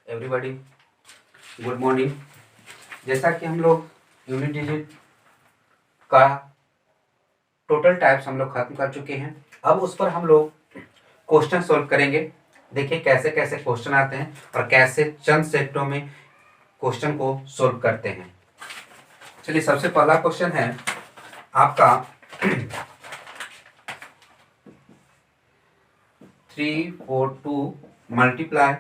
Everybody, good morning. जैसा कि हम लोग यूनिट डिजिट का टोटल टाइप्स हम लोग खत्म कर चुके हैं, अब उस पर हम लोग क्वेश्चन सॉल्व करेंगे। देखिए कैसे कैसे क्वेश्चन आते हैं और कैसे चंद सेटों में क्वेश्चन को सॉल्व करते हैं। चलिए, सबसे पहला क्वेश्चन है आपका 342 मल्टीप्लाई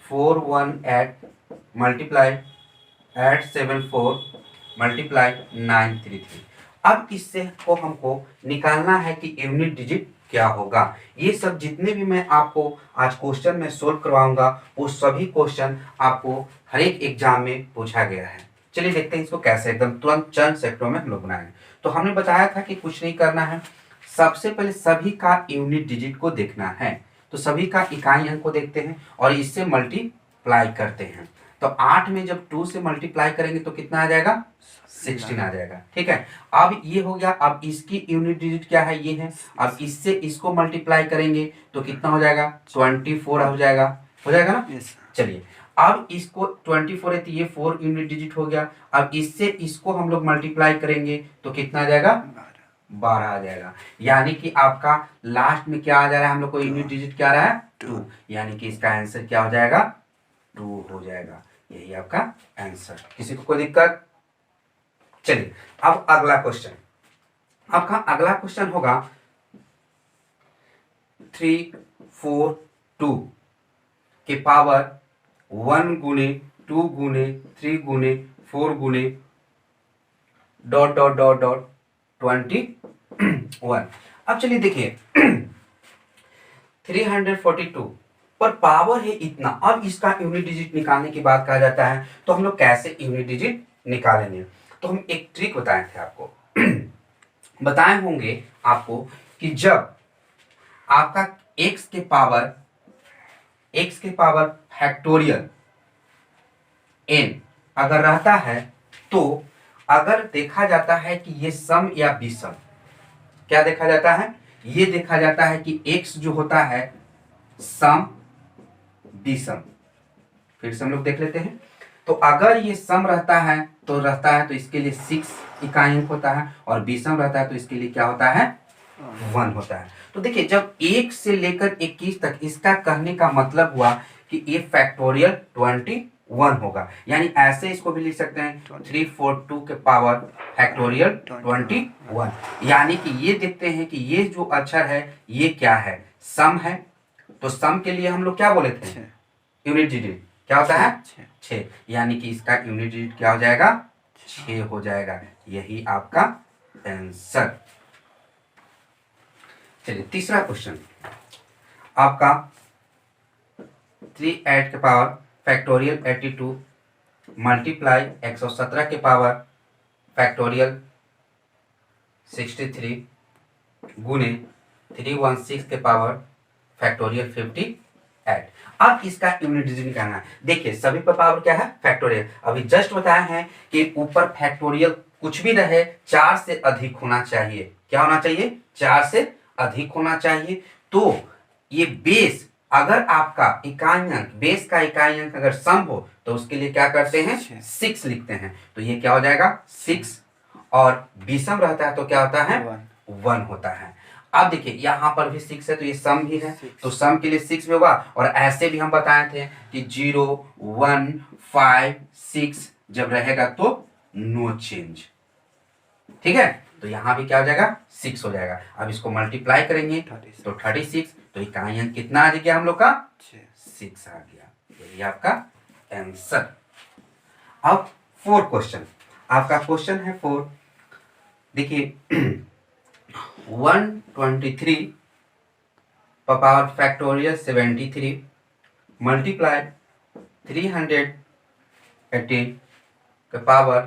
418 मल्टीप्लाई 874 मल्टीप्लाई 933। अब इससे को हमको निकालना है कि यूनिट डिजिट क्या होगा। ये सब जितने भी मैं आपको आज क्वेश्चन में सोल्व करवाऊंगा वो सभी क्वेश्चन आपको हर एक एग्जाम में पूछा गया है। चलिए देखते हैं इसको कैसे एकदम तुरंत चंद सेक्टरों में हम लोग बनाएंगे। तो हमने बताया था कि कुछ नहीं करना है, सबसे पहले सभी का यूनिट डिजिट को देखना है। तो सभी का इकाई अंक को देखते हैं और इससे मल्टीप्लाई करते हैं। तो 8 में जब 2 से मल्टीप्लाई करेंगे तो कितना आ जाएगा, 16 आ जाएगा। ठीक है, अब ये हो गया। अब इसकी यूनिट डिजिट क्या है, ये है। अब इससे इसको मल्टीप्लाई करेंगे तो कितना हो जाएगा, 24 हो जाएगा। हो जाएगा ना। चलिए, अब इसको 24 है तो ये 4 यूनिट डिजिट हो गया। अब इससे इसको हम लोग मल्टीप्लाई करेंगे तो कितना आ जाएगा, 12 आ जाएगा। यानी कि आपका लास्ट में क्या आ जा रहा है, हम लोग को यूनिट डिजिट क्या आ रहा है, 2। यानी कि इसका आंसर क्या हो जाएगा, 2 हो जाएगा। यही आपका आंसर। किसी को कोई दिक्कत? चलिए, अब अगला क्वेश्चन, आपका अगला क्वेश्चन होगा 342 के पावर 1 गुने 2 गुने 3 गुने 4 गुने डॉट डॉट डॉट डॉट 21। अब चलिए देखिए 342 पर पावर है इतना। अब इसका यूनिट डिजिट निकालने की बात कहा जाता है तो हम लोग कैसे यूनिट डिजिट निकालेंगे। तो हम एक ट्रिक बताए थे आपको बताए होंगे आपको कि जब आपका x के पावर फैक्टोरियल n अगर रहता है तो अगर देखा जाता है कि ये सम या विषम, क्या देखा जाता है, ये देखा जाता है कि x जो होता है सम विषम। फिर से हम लोग देख लेते हैं। तो अगर ये सम रहता है तो इसके लिए 6 इकाई अंक होता है और विषम रहता है तो इसके लिए क्या होता है, 1 होता है। तो देखिए जब 1 से लेकर 21 तक, इसका कहने का मतलब हुआ कि ये फैक्टोरियल 21 होगा। यानी ऐसे इसको भी लिख सकते हैं 342 के पावर फैक्टोरियल 21। यानी कि ये देखते हैं कि ये जो अक्षर है ये क्या है, सम है। तो सम के लिए हम लोग क्या बोले थे, यूनिट डिजिट क्या होता है, 6। यानी कि इसका यूनिट डिजिट क्या हो जाएगा, 6 हो जाएगा। यही आपका आंसर। चलिए तीसरा क्वेश्चन आपका 38 के पावर फैक्टोरियल 82 मल्टीप्लाई 117 के पावर फैक्टोरियल 63 गुने 316 के पावर फैक्टोरियल 58। अब इसका यूनिट डिजिट निकालना है। देखिए सभी पर पावर क्या है, फैक्टोरियल। अभी जस्ट बताया है कि ऊपर फैक्टोरियल कुछ भी रहे 4 से अधिक होना चाहिए। क्या होना चाहिए, 4 से अधिक होना चाहिए। तो ये बेस अगर आपका इकाई अंक, बेस का इकाई अंक अगर सम हो तो उसके लिए क्या करते हैं, 6 लिखते हैं। तो ये क्या हो जाएगा, 6। और विषम रहता है तो क्या होता है, 1 होता है। अब देखिए यहाँ पर भी 6 है तो ये सम भी है, तो सम के लिए 6 भी होगा। और ऐसे भी हम बताए थे कि 0 1 5 6 जब रहेगा तो नो चेंज। ठीक है, तो यहाँ भी क्या हो जाएगा, 6 हो जाएगा। अब इसको मल्टीप्लाई करेंगे तो 36। तो इकाई अंक कितना आ गया हम लोग का, 6 आ गया। यही आपका आंसर। अब 4 क्वेश्चन, आपका क्वेश्चन है 4। देखिए 123 पावर फैक्टोरियल 73 मल्टीप्लाई 318 के पावर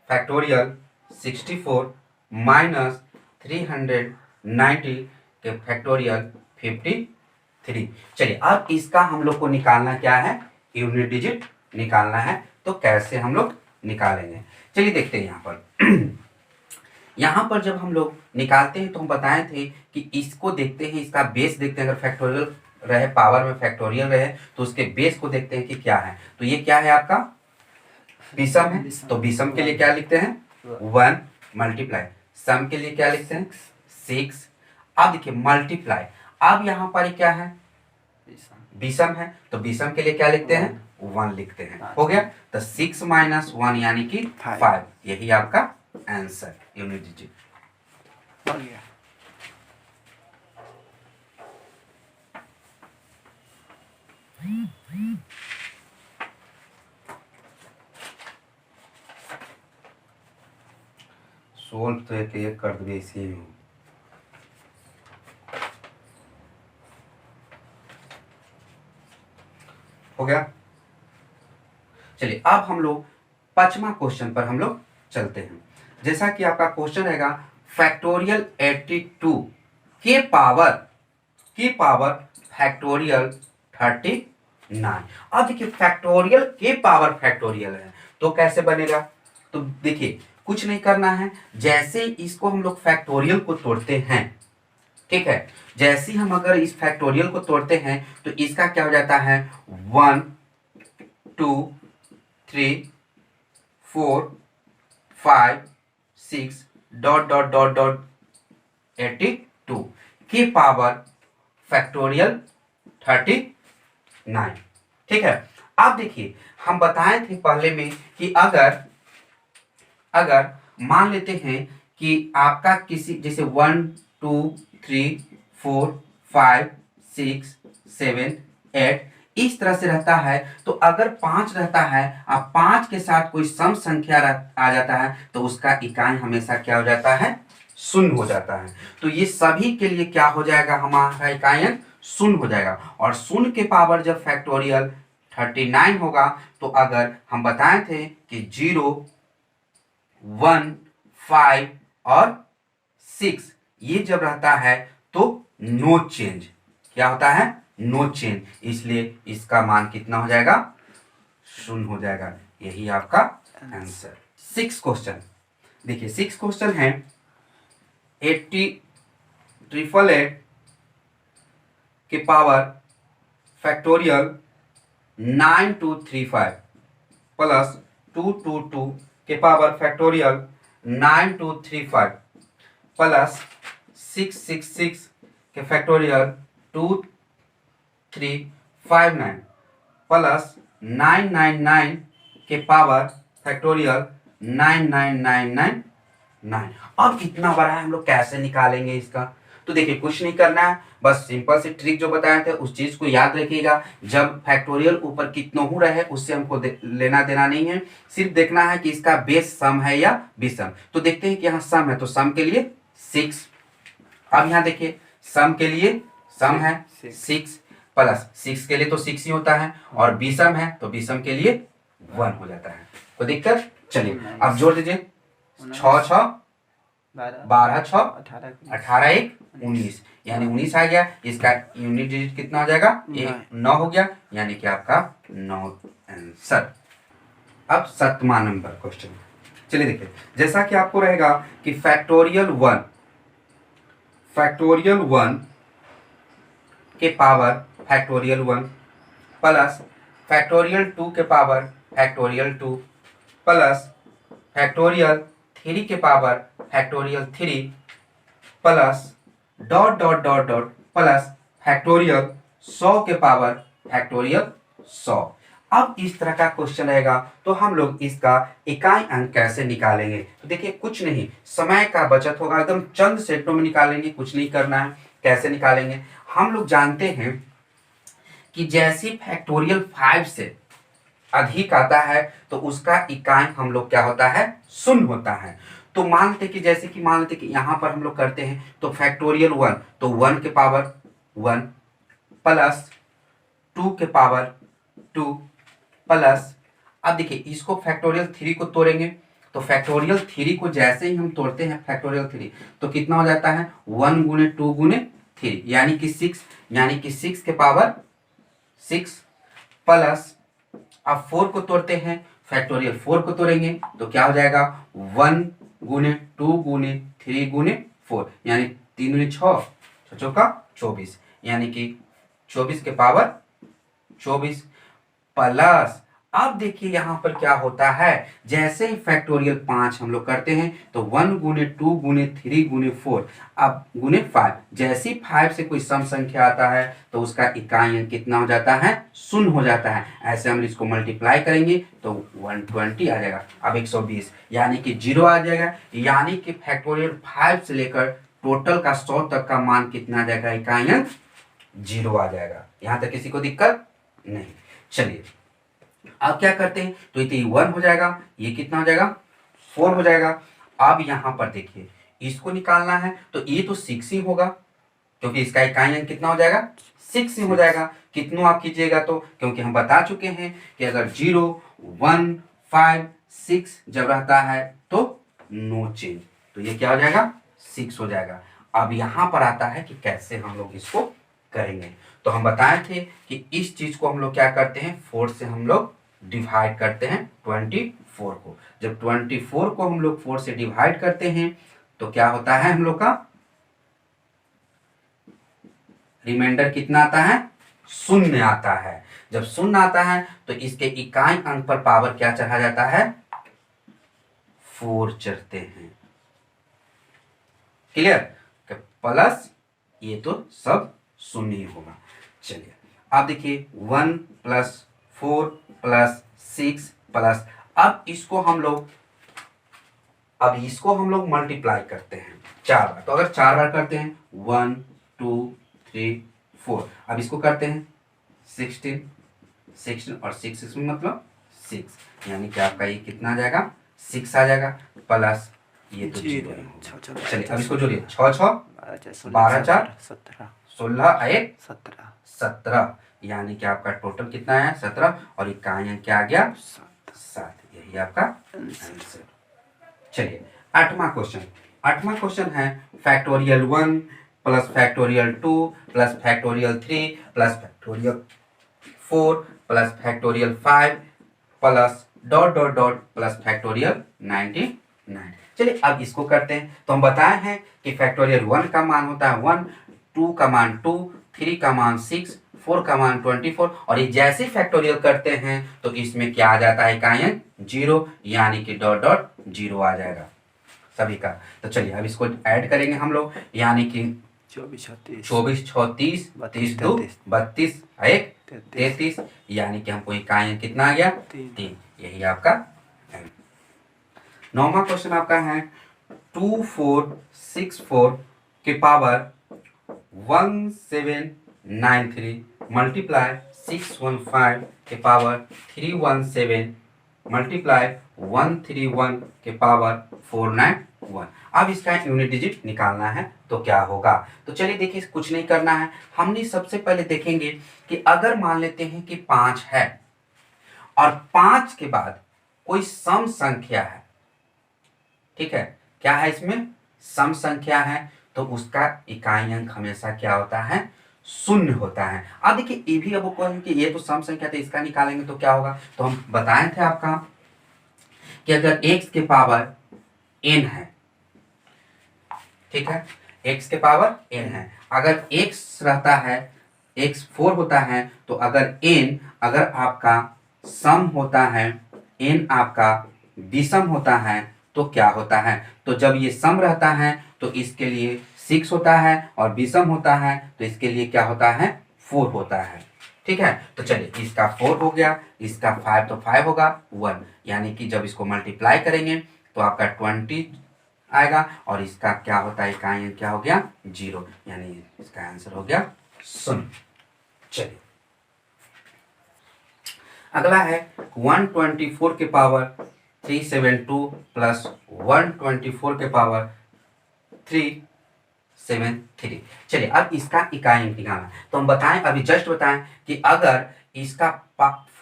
फैक्टोरियल 64 माइनस 390 के फैक्टोरियल 53। चलिए अब इसका हम लोग को निकालना क्या है, यूनिट डिजिट निकालना है। तो कैसे हम लोग निकालेंगे, चलिए देखते हैं। यहाँ पर यहाँ पर जब हम लोग निकालते हैं तो हम बताए थे कि इसको देखते हैं, इसका बेस देखते हैं। अगर फैक्टोरियल रहे, पावर में फैक्टोरियल रहे, तो उसके बेस को देखते हैं कि क्या है। तो ये क्या है आपका विषम है, तो विषम के लिए क्या लिखते हैं 1 मल्टीप्लाई, सम के लिए क्या लिखते हैं 6। अब देखिए मल्टीप्लाई, अब यहाँ पर क्या है विषम है, तो विषम के लिए क्या लिखते हैं 1 लिखते हैं। हो गया, तो 6 माइनस 1 यानी कि 5, यही आपका आंसर यूनिट डिजिट हो गया। सोल्व तो एक कर दोगे इसी में। हो गया, चलिए अब हम लोग 5वां क्वेश्चन पर हम लोग चलते हैं। जैसा कि आपका क्वेश्चन रहेगा फैक्टोरियल 82 के पावर फैक्टोरियल 39। अब देखिए फैक्टोरियल के पावर फैक्टोरियल है तो कैसे बनेगा, तो देखिए कुछ नहीं करना है, जैसे इसको हम लोग फैक्टोरियल को तोड़ते हैं, ठीक है, जैसे हम अगर इस फैक्टोरियल को तोड़ते हैं तो इसका क्या हो जाता है 1 2 3 4 5 6 डॉट डॉट डॉट डॉट 82 की पावर फैक्टोरियल 39। ठीक है, अब देखिए हम बताए थे पहले में कि अगर मान लेते हैं कि आपका किसी जैसे 1 2 3 4 5 6 7 8 इस तरह से रहता है, तो अगर 5 रहता है, अब 5 के साथ कोई सम संख्या आ जाता है तो उसका इकाई हमेशा क्या हो जाता है शून्य हो जाता है। तो ये सभी के लिए क्या हो जाएगा, हमारा इकाई शून्य हो जाएगा। और शून्य के पावर जब फैक्टोरियल 39 होगा, तो अगर हम बताए थे कि 0 1 5 और 6 ये जब रहता है तो नो चेंज, क्या होता है नो चेंज, इसलिए इसका मान कितना हो जाएगा शून्य हो जाएगा, यही आपका आंसर। 6 क्वेश्चन देखिए, 6 क्वेश्चन है 88888 के पावर फैक्टोरियल 9235 प्लस 222 के पावर फैक्टोरियल 9235 प्लस 666 के फैक्टोरियल 2359 प्लस 999 के पावर फैक्टोरियल 99999। अब इतना बड़ा है, हम लोग कैसे निकालेंगे इसका, तो देखिए कुछ नहीं करना है, बस सिंपल से ट्रिक जो बताए थे उस चीज को याद रखिएगा। जब फैक्टोरियल ऊपर कितना हो रहा है उससे हमको लेना देना नहीं है, सिर्फ देखना है कि इसका बेस सम है या विषम। तो देखते हैं कि यहाँ सम है, तो सम के लिए 6। अब यहाँ देखिए सम के लिए सम है 6 प्लस 6 के लिए तो 6 ही होता है, और विषम है तो विषम के लिए 1 हो जाता है। तो दिक्कत, चलिए अब जोड़ दीजिए 6 6 12 6 18 1 19, यानी 19 आ गया। इसका यूनिट डिजिट कितना हो जाएगा 9 हो गया, यानी कि आपका 9 आंसर। अब 7वां नंबर क्वेश्चन, चलिए देखिए जैसा कि आपको रहेगा कि फैक्टोरियल 1 के पावर फैक्टोरियल 1 प्लस फैक्टोरियल 2 के पावर फैक्टोरियल 2 प्लस फैक्टोरियल 3 के power factorial 3 plus dot dot dot dot plus factorial 100 के पावर फैक्टोरियल 100। अब इस तरह का क्वेश्चन रहेगा तो हम लोग इसका इकाई अंक कैसे निकालेंगे, तो देखिए कुछ नहीं, समय का बचत होगा, एकदम चंद सेटों में निकालेंगे, कुछ नहीं करना है। कैसे निकालेंगे, हम लोग जानते हैं कि जैसे फैक्टोरियल 5 से अधिक आता है तो उसका इकाई हम लोग क्या होता है शून्य होता है। तो मानते कि जैसे कि मान लेते कि यहाँ पर हम लोग करते हैं तो फैक्टोरियल 1, तो 1 के पावर 1 प्लस 2 के पावर 2 प्लस, अब देखिए इसको फैक्टोरियल 3 को तोड़ेंगे तो फैक्टोरियल 3 को जैसे ही हम तोड़ते हैं फैक्टोरियल 3 तो कितना हो जाता है 1 गुने 2 गुने 3 यानी कि 6, यानी कि 6 के पावर 6 प्लस, अब 4 को तोड़ते हैं फैक्टोरियल 4 को तोड़ेंगे तो क्या हो जाएगा 1 गुने 2 गुने 3 गुने 4, यानी 3 गुने 6 6 का 24, यानी कि 24 के पावर 24 प्लस, अब देखिए यहां पर क्या होता है, जैसे ही फैक्टोरियल 5 हम लोग करते हैं तो 1 गुने 2 गुने 3 गुने 4 अब गुने 5, जैसे ही 5 से कोई सम संख्या आता है तो उसका इकाई अंक कितना हो जाता है, शून्य हो जाता है। ऐसे हम इसको मल्टीप्लाई करेंगे तो 120 आ जाएगा, अब 120 यानी कि 0 आ जाएगा, यानी कि फैक्टोरियल 5 से लेकर टोटल का 100 तक का मान कितना आ जाएगा, इकाई अंक 0 आ जाएगा। यहां तक किसी को दिक्कत नहीं। चलिए अब क्या करते हैं, तो ये 1 हो जाएगा, ये कितना हो जाएगा, 4 हो जाएगा। अब यहां पर देखिए इसको निकालना है तो ये तो 6 ही होगा, क्योंकि इसका इकाई अंक कितना हो जाएगा, 6 ही हो जाएगा। कितनों आप कीजिएगा तो, क्योंकि हम बता चुके हैं कि अगर 0 1 5 6 जब रहता है तो नो चेंज, तो ये क्या हो जाएगा, 6 हो जाएगा। अब यहां पर आता है कि कैसे हम लोग इसको करेंगे, तो हम बताए थे कि इस चीज को हम लोग क्या करते हैं, 4 से हम लोग डिवाइड करते हैं 24 को। जब 24 को हम लोग 4 से डिवाइड करते हैं तो क्या होता है, हम लोग का रिमाइंडर कितना आता है, शून्य आता है। जब शून्य आता है तो इसके इकाई अंक पर पावर क्या चढ़ा जाता है, 4 चढ़ते हैं। क्लियर, प्लस ये तो सब शून्य ही होगा। चलिए अब देखिए 1 प्लस 4 प्लस 6 प्लस, अब इसको हम लोग मल्टीप्लाई करते हैं 4 बार, तो अगर 4 बार करते हैं 1 2 3 4, अब इसको करते हैं 16 और 6 मतलब 6, यानी कि आपका ये कितना आ जाएगा, 6 आ जाएगा, प्लस ये तो 0 होगा। चलिए अब इसको जोड़िए, 6 6 12 4 16 1 17, यानी कि आपका टोटल कितना है 17, और इकाई अंक क्या आ गया, 7, यही आपका आंसर। चलिए आठवां क्वेश्चन है factorial 1 plus factorial 2 plus factorial 3 plus factorial 4 plus factorial 5 plus dot dot dot plus factorial 99। चलिए अब इसको करते हैं, तो हम बताए हैं कि फैक्टोरियल 1 का मान होता है 1, 2 का मान 2, 3 का मान 6, 4 का मान 24, और ये जैसे फैक्टोरियल करते हैं तो इसमें क्या आ जाता है, इकाई अंक 0, यानी कि डॉट डॉट 0 आ जाएगा सभी का। तो चलिए अब इसको ऐड करेंगे हम लोग, यानी कि 24 6 30 32 2 32 1 33, यानी कि हमको इकाई अंक कितना आ गया, 3, यही आपका। नौवां क्वेश्चन आपका है 2464 के पावर 1793 मल्टीप्लाई 615 के पावर 317 मल्टीप्लाई 131 के पावर 491। अब इसका यूनिट डिजिट निकालना है तो क्या होगा, तो चलिए देखिए कुछ नहीं करना है, हमने सबसे पहले देखेंगे कि अगर मान लेते हैं कि 5 है और 5 के बाद कोई सम संख्या है, ठीक है, क्या है इसमें सम संख्या है, तो उसका इकाई अंक हमेशा क्या होता है, शून्य होता है। अब देखिए ये भी अब कि ये तो सम संख्या था, इसका निकालेंगे तो क्या होगा, तो हम बताए थे आपका कि अगर x के पावर n है, ठीक है, x के पावर n है, अगर x रहता है, x 4 होता है, तो अगर n अगर आपका सम होता है, n आपका विषम होता है तो क्या होता है, तो जब ये सम रहता है तो इसके लिए 6 होता है, और विषम होता है तो इसके लिए क्या होता है, 4 होता है। ठीक है, तो चलिए इसका 4 हो गया, इसका 5 तो 5 होगा 1, यानी कि जब इसको मल्टीप्लाई करेंगे तो आपका 20 आएगा, और इसका क्या होता है, इकाई क्या हो गया 0, यानी इसका आंसर हो गया 0। चलिए अगला है 124 के पावर 372 प्लस 124 के पावर 373। चलिए अब इसका इकाई अंक निकालना, तो हम बताएं, अभी जस्ट बताएं कि अगर इसका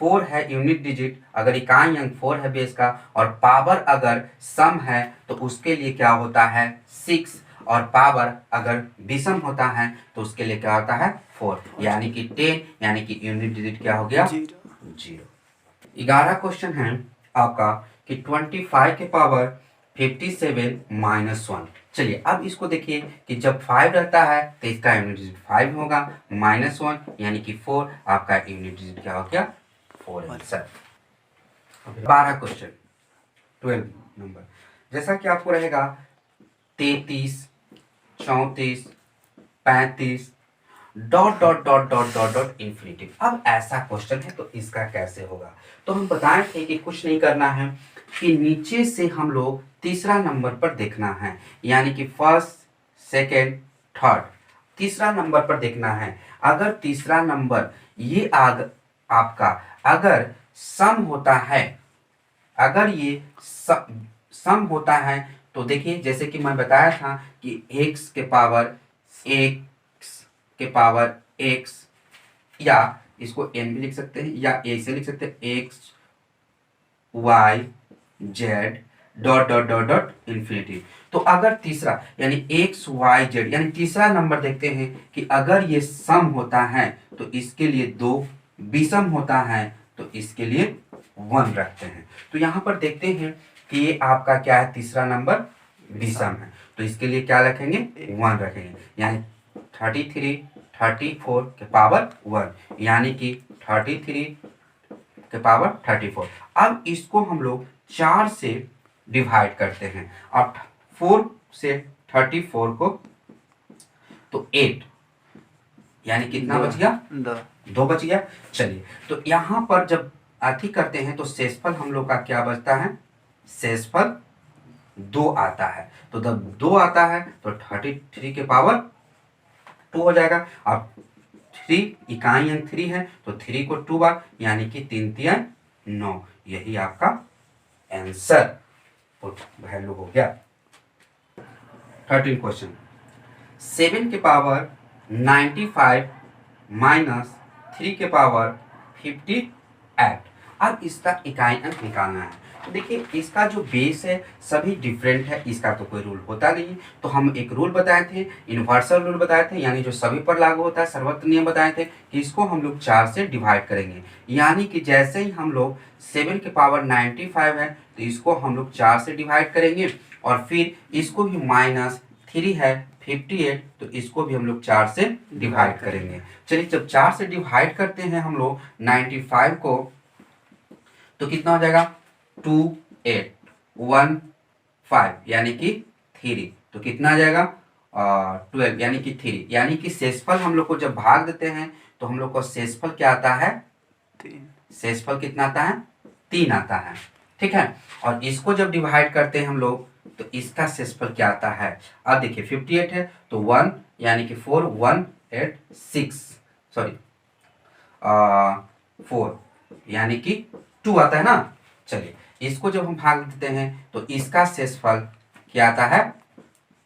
4 है यूनिट डिजिट, अगर इकाई अंक 4 है बेस का, और पावर अगर सम है तो उसके लिए क्या होता है 6, और पावर अगर विषम होता है तो उसके लिए क्या होता है 4, यानी कि 10, यानी कि यूनिट डिजिट क्या हो गया 0। 11 क्वेश्चन है आपका कि 25 के पावर 57 -1। चलिए अब इसको देखिए कि जब 5 रहता है तो इसका यूनिट डिजिट 5 होगा, -1 यानी कि 4, आपका यूनिट डिजिट क्या हो गया 4 आंसर। 12 क्वेश्चन 12 नंबर, जैसा कि आपको रहेगा 33, 34, 35 dot dot dot dot dot dot infinitive. अब ऐसा क्वेश्चन है तो इसका कैसे होगा, तो हम बताए थे कि कुछ नहीं करना है कि नीचे से हम लोग तीसरा नंबर पर देखना है, यानी कि फर्स्ट सेकेंड थर्ड, तीसरा नंबर पर देखना है। अगर तीसरा नंबर ये आपका अगर सम होता है, अगर ये सम होता है तो देखिए जैसे कि मैं बताया था कि x के पावर x या इसको n भी लिख सकते हैं या a से लिख सकते हैं x y z dot dot dot dot infinity. तो अगर तीसरा यानी x y z यानी तीसरा नंबर देखते हैं कि अगर ये सम होता है तो इसके लिए 2, विषम होता है तो इसके लिए 1 रखते हैं। तो यहाँ पर देखते हैं कि ये आपका क्या है, तीसरा नंबर विषम है तो इसके लिए क्या रखेंगे 1 रखेंगे, यानी 33 34 के पावर 1 यानी कि 33 के पावर 34। अब इसको हम लोग 4 से डिवाइड करते हैं, अब 4 से 34 को तो 8 यानी कितना बच गया 2 बच गया। चलिए तो यहाँ पर जब अति करते हैं तो शेषफल हम लोग का क्या बचता है, शेषफल 2 आता है। तो जब 2 आता है तो 33 के पावर 2 हो जाएगा। अब 3 इकाई अंक 3 है तो 3 को 2 बार यानी कि 3 3 9, यही आपका आंसर वैल्यू हो गया। 13 क्वेश्चन 7 के पावर 95 माइनस 3 के पावर 58। अब इसका इकाई अंक निकालना है। तो देखिए इसका जो बेस है सभी डिफरेंट है, इसका तो कोई रूल होता नहीं। तो हम एक रूल बताए थे, यूनिवर्सल रूल बताए थे, यानी जो सभी पर लागू होता है, सर्वत्र नियम बताए थे कि इसको हम लोग 4 से डिवाइड करेंगे। यानी कि जैसे ही हम लोग 7 के पावर 95 है तो इसको हम लोग 4 से डिवाइड करेंगे और फिर इसको भी -3 है 58 तो इसको भी हम लोग 4 से डिवाइड करेंगे। चलिए जब 4 से डिवाइड करते हैं हम लोग 95 को तो कितना हो जाएगा 2 8 1 5 यानी कि 3 तो कितना आ जाएगा 12 यानी कि 3, यानी कि शेषफल हम लोग को जब भाग देते हैं तो हम लोग को शेषफल क्या आता है 3। शेषफल कितना आता है 3 आता है, ठीक है। और इसको जब डिवाइड करते हैं हम लोग तो इसका शेषफल क्या आता है, अब देखिए 58 है तो 1 यानी कि 4 1 8 6 सॉरी 4 यानी कि 2 आता है ना। चलिए इसको जब हम भाग देते हैं तो इसका शेषफल क्या आता है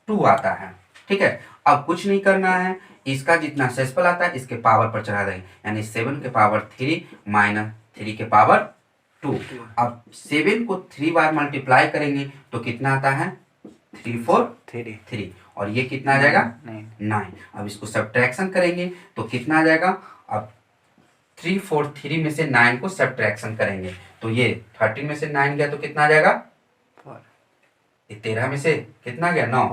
2 आता है, ठीक है। अब कुछ नहीं करना है, इसका जितना शेषफल आता है इसके पावर पर चढ़ा देंगे, यानी 7 के पावर 3 माइनस 3 के पावर 2। अब 7 को 3 बार मल्टीप्लाई करेंगे तो कितना आता है 3 4 3 और ये कितना आ जाएगा 9। अब इसको सब्ट्रैक्शन करेंगे तो कितना आ जाएगा, अब 3 4 3 में से 9 को सब्ट्रैक्शन करेंगे तो ये 13 में से 9 गया तो कितना आ जाएगा 4, 13 में से कितना गया 9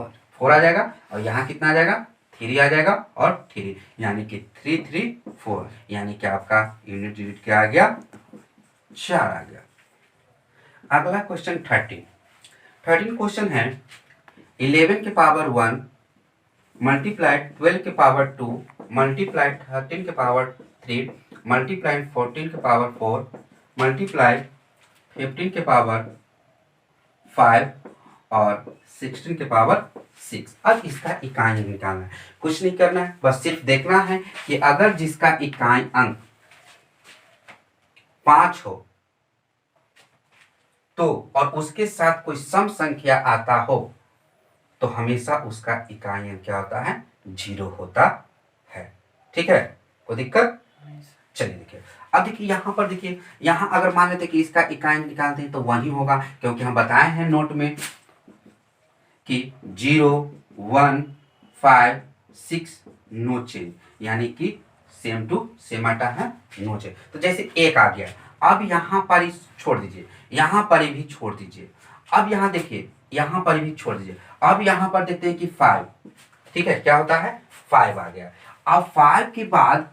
4 आ जाएगा और यहाँ कितना आ जाएगा 3 आ जाएगा और 3 यानी कि 3 3 4 यानी कि आपका यूनिट डिजिट क्या आ गया 4 आ गया। अगला क्वेश्चन 13 क्वेश्चन है 11 के पावर 1 मल्टीप्लाइड 12 के पावर 2 मल्टीप्लाइड 13 के पावर 3 मल्टीप्लाइड 14 के पावर 4 मल्टीप्लाइड 15 के पावर 5 और 16 के पावर 6। अब इसका इकाई निकालना है, कुछ नहीं करना है, बस सिर्फ देखना है कि अगर जिसका इकाई अंक 5 हो तो और उसके साथ कोई सम संख्या आता हो तो हमेशा उसका इकाई अंक क्या होता है 0 होता है, ठीक है, कोई दिक्कत। चलिए देखिए अब देखिए यहाँ पर देखिए, यहाँ अगर मान लेते कि इसका इकाई अंक निकालते हैं तो 1 ही होगा, क्योंकि हम बताए हैं नोट में कि 0 1 5 6 नो चेंज, यानी कि सेम टू सेम आता है नो चेंज। तो जैसे 1 आ गया, अब यहाँ पर ही छोड़ दीजिए, यहाँ पर भी छोड़ दीजिए। अब यहाँ देखिए यहाँ पर भी छोड़ दीजिए। अब यहाँ पर देखते हैं कि 5, ठीक है, क्या होता है 5 आ गया। अब 5 के बाद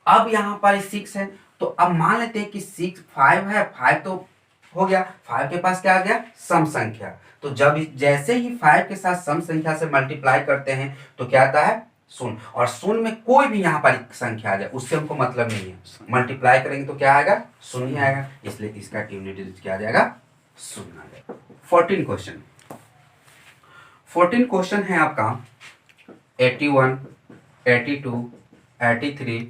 अब यहाँ पर 6 है, तो अब मान लेते हैं कि 6 5 है, 5 तो हो गया, 5 के पास क्या आ गया सम संख्या। तो जब जैसे ही 5 के साथ सम संख्या से मल्टीप्लाई करते हैं तो क्या आता है शून्य, और शून्य में कोई भी यहाँ पर संख्या आ जाए उससे हमको मतलब नहीं है, मल्टीप्लाई करेंगे तो क्या आएगा शून्य आएगा, इसलिए इसका यूनिट डिजिट क्या आ जाएगा शून्य आ जाएगा। 14 क्वेश्चन है आपका 81 82 83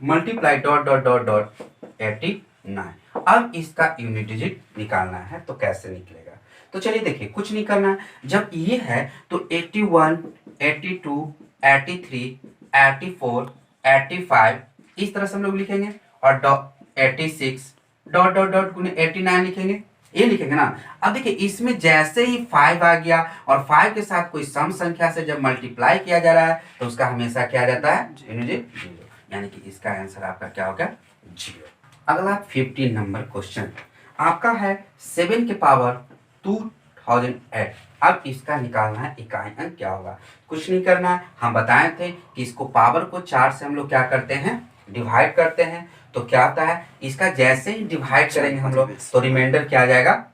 multiply dot dot dot dot 89। अब इसका यूनिट डिजिट निकालना है तो कैसे निकलेगा, तो चलिए देखिए कुछ नहीं करना है। जब ये है तो 81 82 83 84 85 इस तरह से हम लोग लिखेंगे, और 86 डॉट डॉट डॉट गुने 89 लिखेंगे, ये लिखेंगे ना। अब देखिए इसमें जैसे ही 5 आ गया और 5 के साथ कोई सम संख्या से जब मल्टीप्लाई किया जा रहा है तो उसका हमेशा क्या आ जाता है यूनिट डिजिट 0, यानी कि इसका आंसर आपका क्या होगा 0। अगला 15 नंबर क्वेश्चन आपका है 7 के पावर 2008। अब इसका निकालना है इकाई अंक क्या होगा, कुछ नहीं करना है, हम बताए थे कि इसको पावर को 4 से हम लोग क्या करते हैं डिवाइड करते हैं, तो क्या होता है इसका जैसे ही डिवाइड करेंगे हम लोग तो रिमाइंडर क्या आ जाएगा,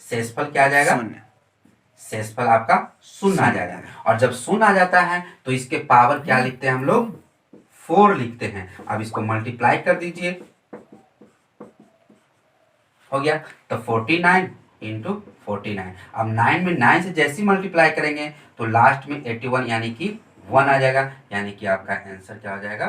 शेषफल क्या आ जाएगा, शेषफल आपका शून्य आ जाएगा। और जब शून्य आ जाता है तो इसके पावर क्या लिखते हैं हम लोग 4 लिखते हैं। अब इसको मल्टीप्लाई कर दीजिए, हो गया, तो 49 इंटू 49। अब 9 में 9 से जैसे ही मल्टीप्लाई करेंगे तो लास्ट में 81 यानी कि 1 आ जाएगा, यानी कि आपका आंसर क्या हो जाएगा